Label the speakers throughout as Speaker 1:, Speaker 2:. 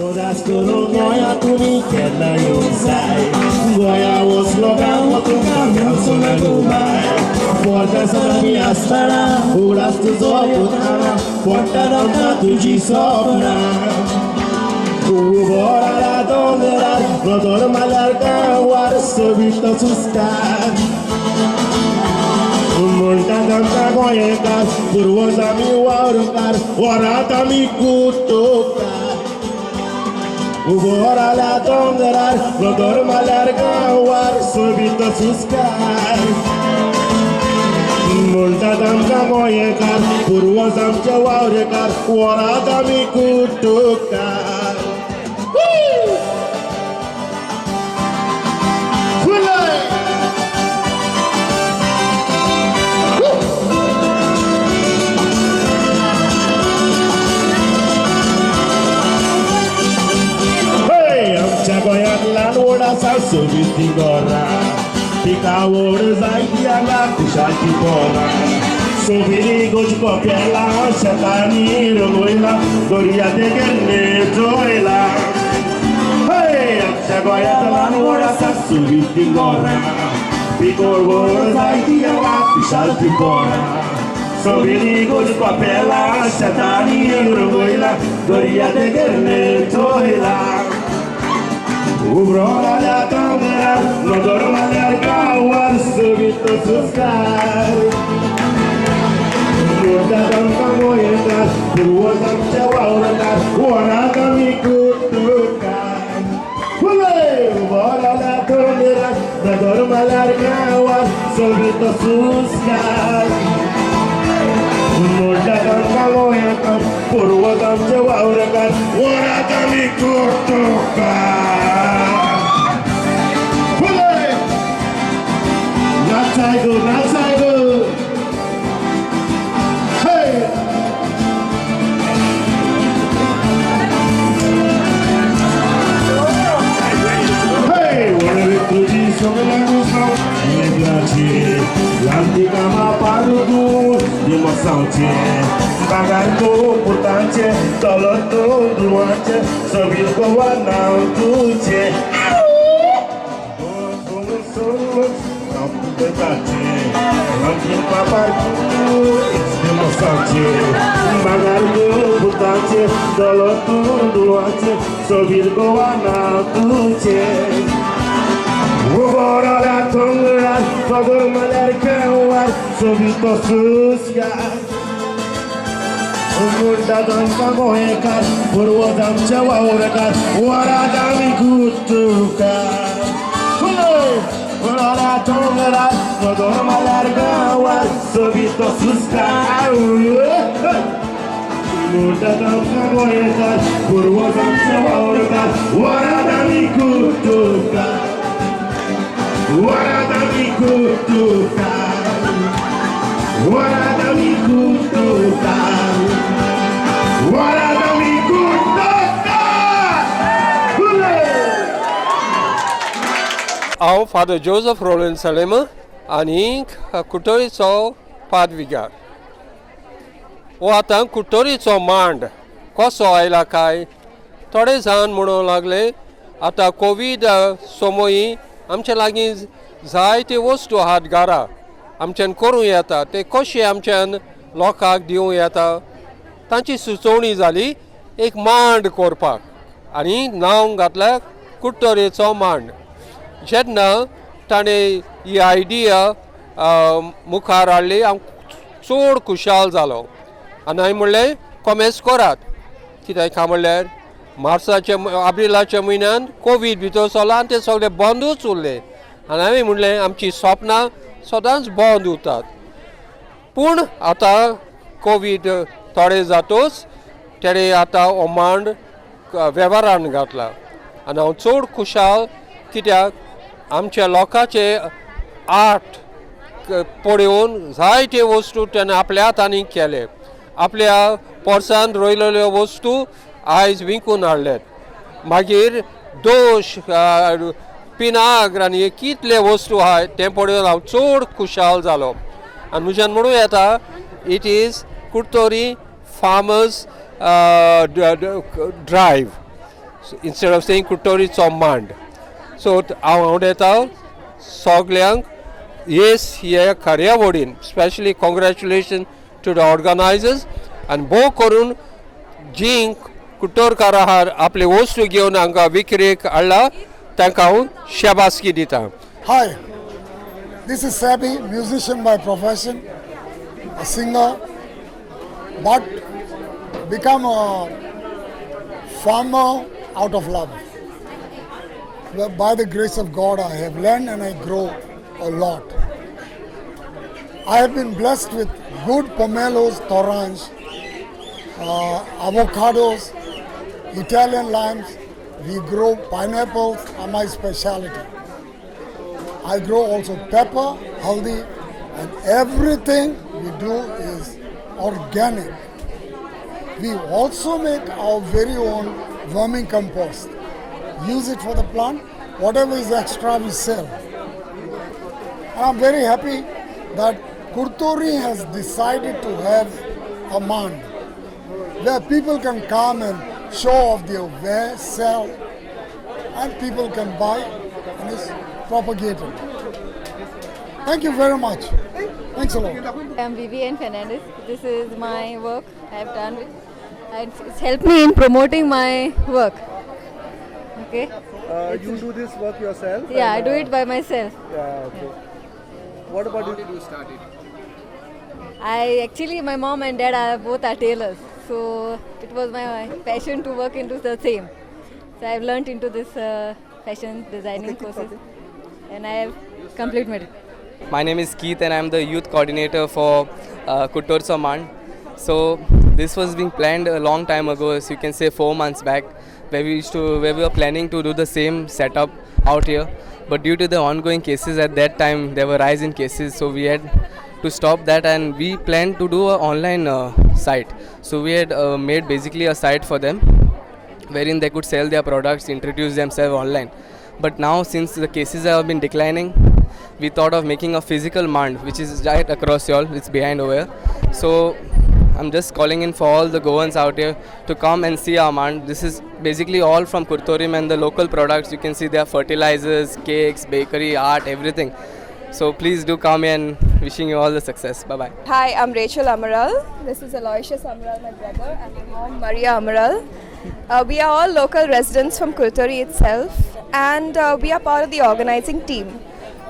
Speaker 1: Todas Colônia, tudo que ela eu sai. Goiá, os lugares, outro caminho, só na Dubai. Porta essa minha sala, o resto do outro, porta da tatu de sopna. O bora lá donera, rodor malarga, o ar subito sustar. Multa danta goiecas, purwosa mi warukar, warata mi kutukar. Bora lá donderar, rodor malarga, o ar subito suscar. Multa danta goiecas, purwosa mi warukar, warata mi kutukar. Goiatlan oda salsoviti gora Tika oda zaidiana kushati gora Soviri goj kopela shatani rogoila Goria tegene joila Hey, amcha Goiatlan oda salsoviti gora Tika oda zaidiana kushati gora Soviri goj kopela shatani rogoila Goria tegene joila Ubrona la camera, no dorma la cauar, subito suscar. Muda tanto moeda, puasa chawaura, guarda mi kutuka. Ubrona la camera, no dorma la cauar, subito suscar. Muda tanto moeda, puasa chawaura, guarda mi kutuka. Not tiger. Hey! Hey! Whatever it is, something like this now. L'antica ma parlo tu, di mossante. Pagando potente, tolotto duante, sabir ko wanau tuche. Looking papa, it's the mossante. Pagando potente, tolotto duante, sabir ko wanau tuche. Ora la tonga, favor malarca, subito suscar. Multa danza goekar, purwodam chawaurkar, warada mi kutukar. Ora la tonga, favor malarca, subito suscar. Multa danza goekar, purwodam chawaurkar, warada mi kutukar. Warada mi kutukar, warada mi kutukar, warada mi kutukar.
Speaker 2: हांव father Joseph Rolan Salem आनी कुट्टोरीचो पादविकार. हो आतां कुट्टोरीचो मांड कसो आयला काय थोडे जाण म्हणूंक लागले आतां कोवीड समयी आमचे लागीं जायते वस्तू आहात घरा आमच्यान करूं येता ते कशे आमच्यान लोकांक दिवं येता तांची सुचोवणी जाली एक मांड करपाक आनी नांव घातलें कुट्टोरेचो मांड. जेन्ना ताणें ही आयडिया मुखार हाडली हांव चड खुशाल जालो आनी हांवें म्हणलें कॉमेस करात कित्याक काय म्हणल्यार मार्चाच्या एप्रिलाच्या म्हयन्यान कोवीड भितर चल्ला आनी ते सगळे बंदूच उरले आनी हांवें म्हणलें आमची सपनां सदांच बंद उरतात. पूण आतां कोवीड थोडे जातूच तेणे आतां हो मांड वेव्हारान घातला आनी हांव चड खुशाल कित्याक आमच्या लोकांचे आर्ट पळोवन जायते वस्तू तेणें आपल्या हातांनी केले. आपल्या पर्सान रोयलेल्यो वस्तू आयज विकून हाडल्यात. मागीर दोश पिनाग्र आनी कितले वस्तू आहाय तें पळोवन हांव चड खुशाल जालो आनी म्हज्यान म्हणूं येता इट इज कुट्टोरी farmers drive instead of saying Kutorico Mand. So हांव येता सगल्यांक येस हे खऱ्या वडीन specially congratulation to the organisers आनी भोव करून जी कुटोरकारां आहात आपले वस्तू घेवन हांगा विक्रेक हाडला तांकां हांव शाबासकी दिता.
Speaker 3: Hi, this is Sabi, musician by profession, a singer, but become a farmer out of love. By the grace of God, I have learned and I grow a lot. I have been blessed with good pomelos, torange, avocados, Italian limes. We grow pineapples, are my specialty. I grow also pepper, haldi, and everything we do is organic. We also make our very own verming compost. Use it for the plant. Whatever is extra, we sell. And I'm very happy that Kurtori has decided to have a mand where people can come and show off their wares, sell, and people can buy, and it's propagated. Thank you very much. Thanks a lot.
Speaker 4: I'm Vivian Fernandez. This is my work I've done with. And it's helped me in promoting my work. Okay?
Speaker 5: You do this work yourself?
Speaker 4: Yeah, I do it by myself.
Speaker 5: Yeah, okay. What about you?
Speaker 4: My mom and dad are both tailors. So it was my passion to work into the same. So I've learnt into this fashion designing courses. And I have completed it.
Speaker 6: My name is Keith and I'm the youth coordinator for Kutorico Mand. So this was being planned a long time ago, so you can say 4 months back, where we were planning to do the same setup out here. But due to the ongoing cases at that time, there were rise in cases, so we had to stop that, and we planned to do an online site. So we had made basically a site for them, wherein they could sell their products, introduce themselves online. But now, since the cases have been declining, we thought of making a physical mand, which is right across y'all. It's behind over here. So I'm just calling in for all the Goans out here to come and see our mand. This is basically all from Kurtorim and the local products. You can see there are fertilizers, cakes, bakery, art, everything. So please do come and wishing you all the success. Bye-bye.
Speaker 7: Hi, I'm Rachel Amaral. This is Aloysius Amaral, my brother, and my mom, Maria Amaral. We are all local residents from Kurtori itself, and we are part of the organizing team.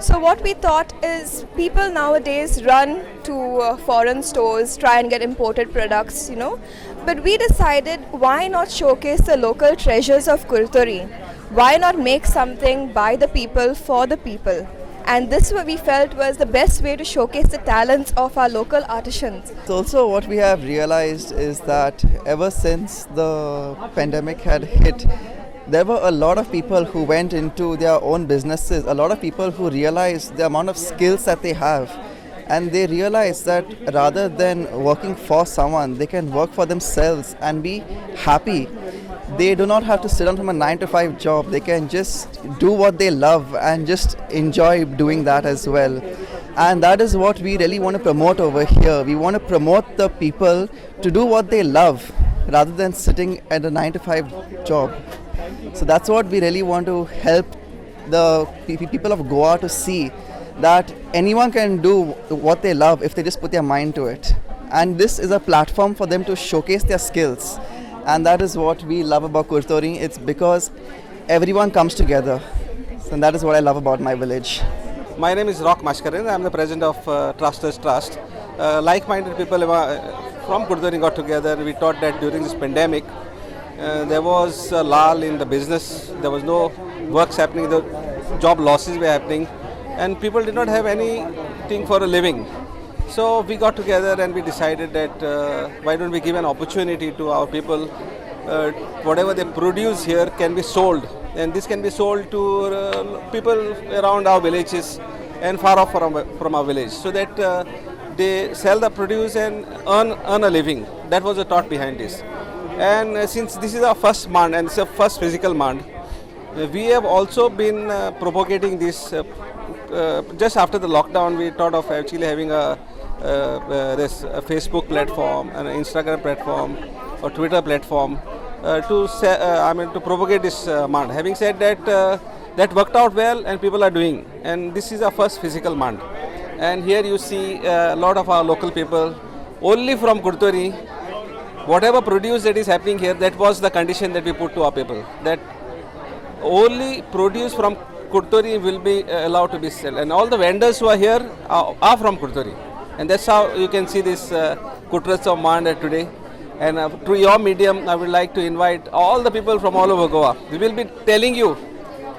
Speaker 7: So what we thought is people nowadays run to foreign stores, try and get imported products, But we decided, why not showcase the local treasures of Kurtori? Why not make something by the people for the people? And this we felt was the best way to showcase the talents of our local artisans.
Speaker 8: Also, what we have realized is that ever since the pandemic had hit, there were a lot of people who went into their own businesses, a lot of people who realized the amount of skills that they have, and they realized that rather than working for someone, they can work for themselves and be happy. They do not have to sit down from a 9-to-5 job. They can just do what they love and just enjoy doing that as well. And that is what we really want to promote over here. We want to promote the people to do what they love rather than sitting at a 9-to-5 job. So that's what we really want to help the people of Goa to see, that anyone can do what they love if they just put their mind to it. And this is a platform for them to showcase their skills. And that is what we love about Kurtori. It's because everyone comes together. And that is what I love about my village.
Speaker 9: My name is Rock Mashkaran. I am the president of Trusters Trust. Like-minded people from Kurtori got together. We thought that during this pandemic, there was a lull in the business. There was no works happening. The job losses were happening, and people did not have anything for a living. So we got together and we decided that why don't we give an opportunity to our people. Whatever they produce here can be sold, and this can be sold to people around our villages and far off from our village, so that they sell the produce and earn a living. That was the thought behind this. And since this is our first mand and it's a first physical mand, we have also been propagating this. Just after the lockdown, we thought of actually having a Facebook platform, an Instagram platform, or Twitter platform, to propagate this mand. Having said that, that worked out well and people are doing. And this is our first physical mand. And here you see a lot of our local people, only from Kurtori. Whatever produce that is happening here, that was the condition that we put to our people. That only produce from Kurtori will be allowed to be sold. And all the vendors who are here are from Kurtori. And that's how you can see this Kutrotsav Mand today. And through your medium, I would like to invite all the people from all over Goa. We will be telling you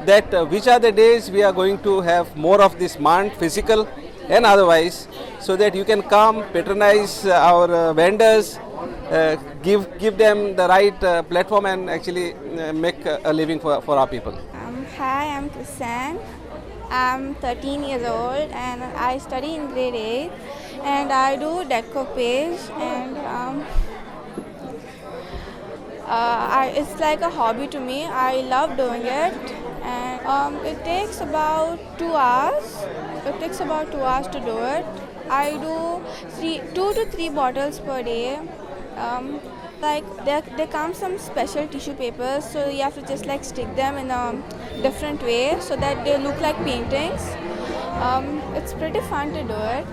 Speaker 9: that which are the days we are going to have more of this Mand, physical and otherwise, so that you can come, patronize our vendors, give them the right platform and actually make a living for our people.
Speaker 10: Hi, I'm Krisan. I'm 13 years old and I study in grade 8 and I do deco page and it's like a hobby to me. I love doing it and it takes about 2 hours. It takes about 2 hours to do it. I do 2 to 3 bottles per day. Like there come some special tissue papers, so you have to just like stick them in a different way so that they look like paintings. It's pretty fun to do it.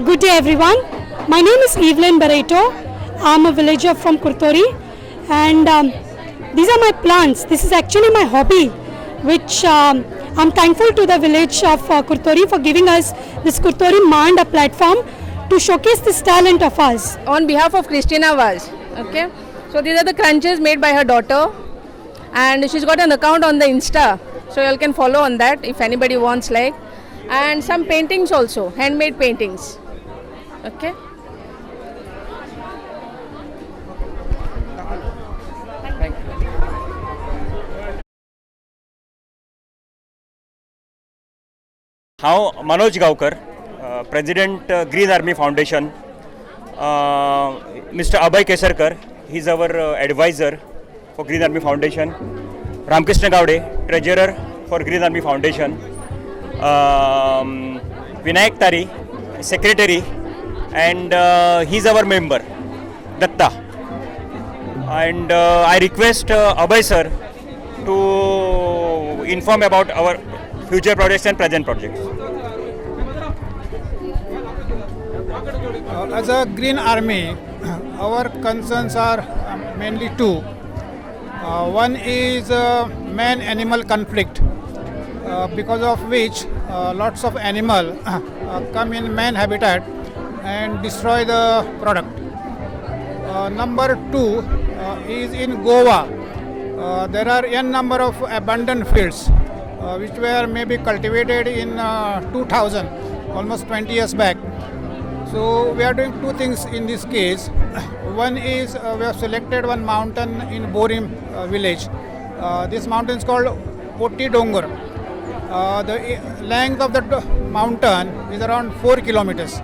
Speaker 11: Good day everyone. My name is Evelyn Barreto. I'm a villager from Kurtori and these are my plants. This is actually my hobby, which I'm thankful to the village of Kurtori for giving us this Kurtori Mand, a platform to showcase this talent of us.
Speaker 12: On behalf of Christina Vaz, okay, so these are the crunches made by her daughter and she's got an account on the Insta, so you all can follow on that if anybody wants, like, and some paintings also, handmade paintings, okay. Thank you.
Speaker 13: हांव Manoj Gaonkar, president green army foundation. Mr. Abhay Kesarkar, he is our advisor for Green Army Foundation. Ramkrishna Gowde, treasurer for Green Army Foundation. Vinayak Tari, secretary, and he is our member, Datta. And I request Abhay sir to inform about our future projects and present projects.
Speaker 14: As a Green Army, our concerns are mainly two. One is man-animal conflict, because of which lots of animals come in man habitat and destroy the product. Number two is in Goa. There are n number of abandoned fields which were maybe cultivated in 2000, almost 20 years back. So we are doing two things in this case. One is we have selected one mountain in Borim village. This mountain is called Oti Dongar. The length of the mountain is around 4 kilometers.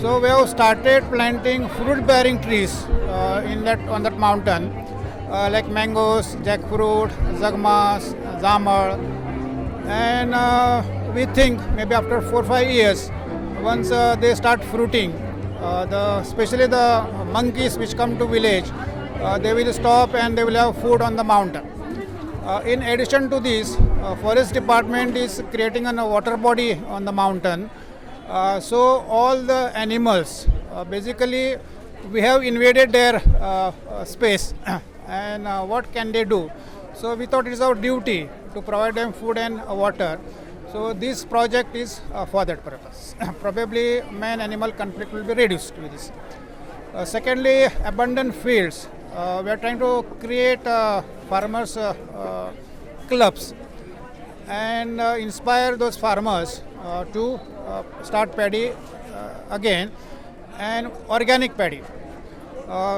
Speaker 14: So we have started planting fruit-bearing trees on that mountain, like mangoes, jackfruit, zagmas, zamar, and we think maybe after 4 or 5 years, once they start fruiting, especially the monkeys which come to village, they will stop and they will have food on the mountain. In addition to this, forest department is creating a water body on the mountain. So all the animals, basically we have invaded their space and what can they do? So we thought it is our duty to provide them food and water. So this project is for that purpose. Probably man-animal conflict will be reduced with this. Secondly, abundant fields. We are trying to create farmers clubs and inspire those farmers to start paddy again, and organic paddy.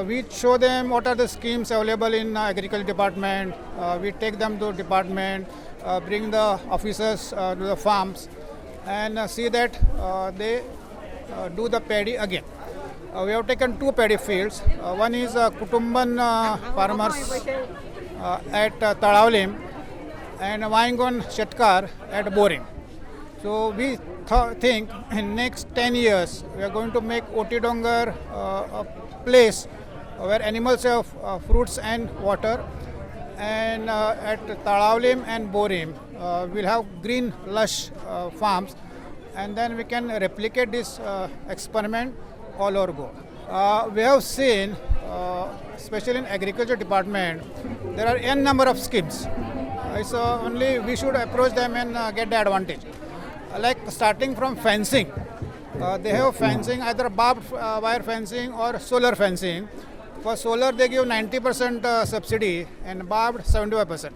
Speaker 14: We show them what are the schemes available in agriculture department. We take them to department, bring the officers to the farms and see that they do the paddy again. We have taken 2 paddy fields. One is Kutumban farmers at Talavlim and Vaingon Shetkar at Borim. So we think in next 10 years we are going to make Oti Dongar a place where animals have fruits and water. And at Talavlim and Borim, we'll have green lush farms, and then we can replicate this experiment all over Goa. We have seen, especially in agriculture department, there are n number of schemes. So only we should approach them and get the advantage. Like starting from fencing, they have fencing, either barbed wire fencing or solar fencing. For solar, they give 90% subsidy and barbed 75%.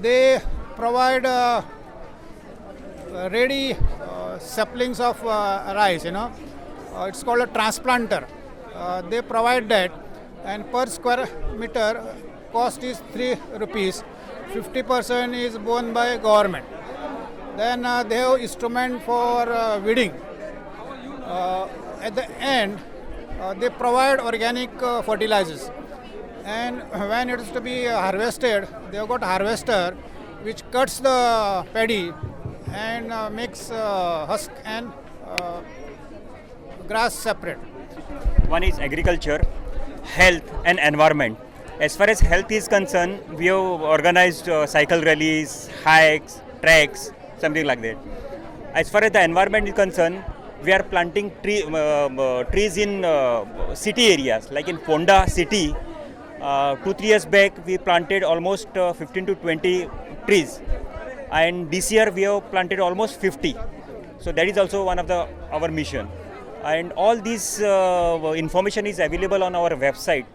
Speaker 14: They provide ready saplings of rice, it's called a transplanter. They provide that, and per square meter cost is 3 rupees. 50% is borne by government. Then they have instrument for weeding. At the end, they provide organic fertilizers, and when it is to be harvested, they have got harvester which cuts the paddy and makes husk and grass separate.
Speaker 13: One is agriculture, health and environment. As far as health is concerned, we have organized cycle rallies, hikes, treks, something like that. As far as the environment is concerned, we are planting trees in city areas, like in Fonda city. 2-3 years back, we planted almost 15 to 20 trees, and this year we have planted almost 50. So that is also one of our mission. And all this information is available on our website,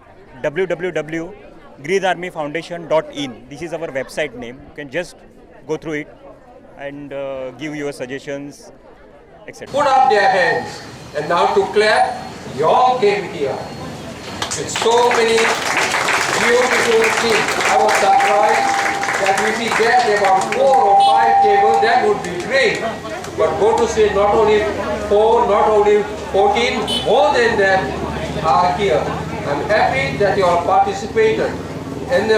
Speaker 13: www.greenarmyfoundation.in. This is our website name. You can just go through it and give your suggestions, etc.
Speaker 2: Put up their hands, and now to clap, you all came here with so many beautiful things. I was surprised that if we get about 4 or 5 tables, that would be great. But go to see not only 4, not only 14, more than that are here. I'm happy that you all participated. And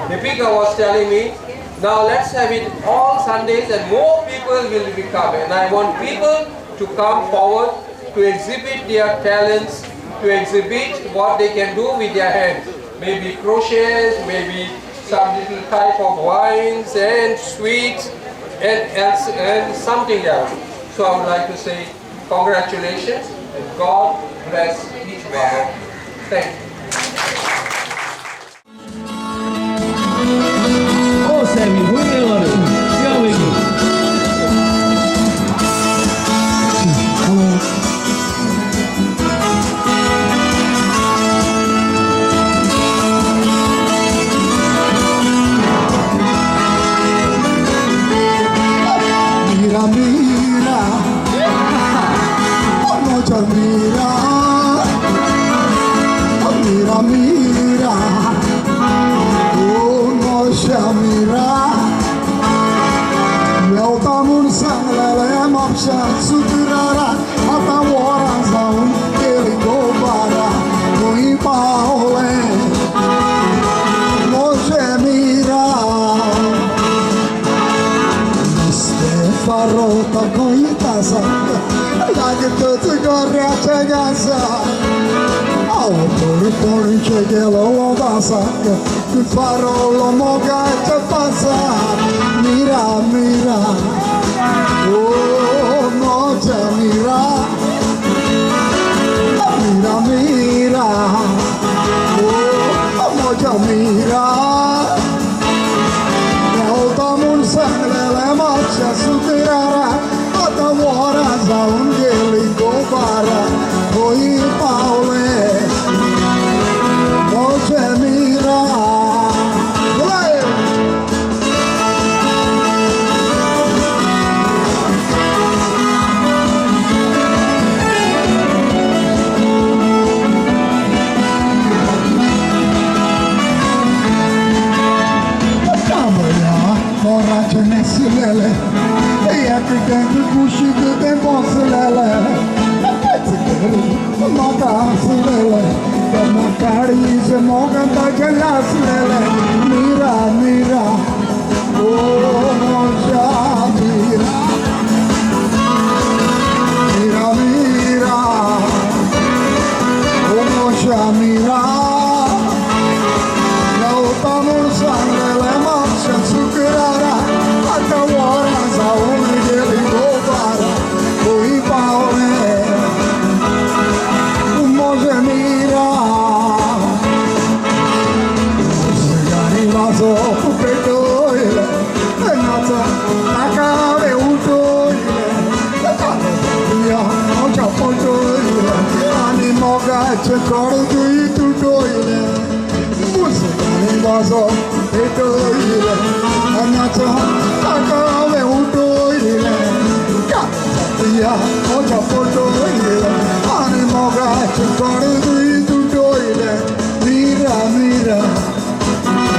Speaker 2: Deepika was telling me, now let's have it all Sundays and more people will become. And I want people to come forward to exhibit their talents, to exhibit what they can do with their hands. Maybe crochets, maybe some little type of wines and sweets and something else. So I would like to say congratulations and God bless each one. Thank you.
Speaker 1: Oh, Sammy, bring it on. Here we go.
Speaker 3: Mira, mira, oh, no te mira, oh, mira, mira, oh, no te mira. Eu tamo no sangue, ela é marcha, suturara, até o horazão, ele gobara, no impaule, no te mira. Farota con il tasacca, la che tutti corre a casa. Oh, por c'è che lo tasacca, il farolo moga e te passa. Mira, mira, oh, no te mira. Mira, mira, oh, no te mira. Voltamos sangue, le marcia superará. Até o horazão que ele compara. Oi, Paule, você mira. Morace nesilele, e aqui dentro do chico tem bolsilele. Mata silele, como carice moga da gelasele. Mira, mira, oh, moja mira. Mira, mira, oh, moja mira. बाजो पेटोइले नाचो आकावे उठोइले या मोठा पटोइले आणि मोगाचे कडदुई तुटोइले मुसकानी बाजो पेटोइले नाचो आकावे उठोइले या मोठा पटोइले आणि मोगाचे कडदुई तुटोइले Mira, mira,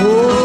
Speaker 3: oh.